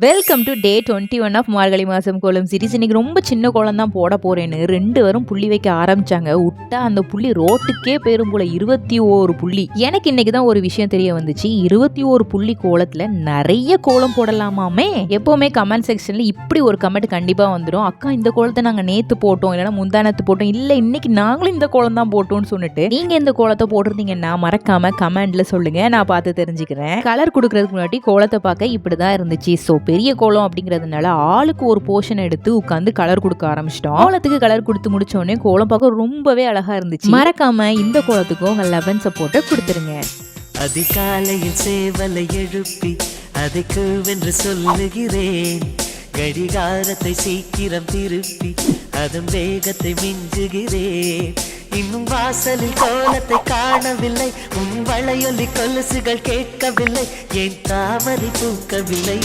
Welcome to day 21 of மார்கழி மாதம் கோலம் series. இன்னைக்கு ரொம்ப சின்ன கோலம் தான் போட போறேன்னு 2 பேரும் புள்ளி வைக்க ஆரம்பிச்சாங்க. விட்டா அந்த புள்ளி ரோட்டுக்கே போயிரும் போல. 21 புள்ளி. எனக்கு இன்னைக்கு தான் ஒரு விஷயம் தெரிய வந்துச்சு. 21 புள்ளி கோலத்துல நிறைய கோலம் போடலாமாமே. எப்பவுமே கமெண்ட் செக்ஷன்ல இப்படி ஒரு கமெண்ட் கண்டிப்பா வந்துடும். அக்கா இந்த கோலத்தை நாங்க நேத்து போட்டோம், இல்லைன்னா முந்தானத்து போட்டோம், இல்ல இன்னைக்கு நாங்களும் இந்த கோலம் தான் போட்டோம்னு சொல்லிட்டு நீங்க இந்த கோலத்தை போட்டிருந்தீங்கன்னா மறக்காம கமெண்ட்ல சொல்லுங்க, நான் பார்த்து தெரிஞ்சுக்கிறேன். கலர் கொடுக்கறதுக்கு முன்னாடி கோலத்தை பார்க்க இப்படிதான் இருந்துச்சு. ஸோ பெரிய கோலம் அப்படிங்கிறதுனால ஆளுக்கு ஒரு போர்ஷன் எடுத்து உட்காந்து கலர் கொடுக்க ஆரம்பிச்சிட்டோம். கோலத்துக்கு கலர் கொடுத்து முடிச்ச உடனே கோலம் பார்க்க ரொம்பவே அழகா இருந்துச்சு. மறக்காம இந்த கோலத்துக்கும் 11 சப்போர்ட்டை கொடுத்துருங்க. அதிகாலையில் சேவலை எழுப்பி அதைக்கு வென்று சொல்லுகிறேன். கடிகாரத்தை சீக்கிரம் திருப்பி அதன் வேகத்தை மிஞ்சுகிறேன். இன்னும் வாசலில் கோலத்தை காணவில்லை, உன் வளையொலி கொலுசுகள் கேட்கவில்லை, என் தாமரை பூக்கவில்லை.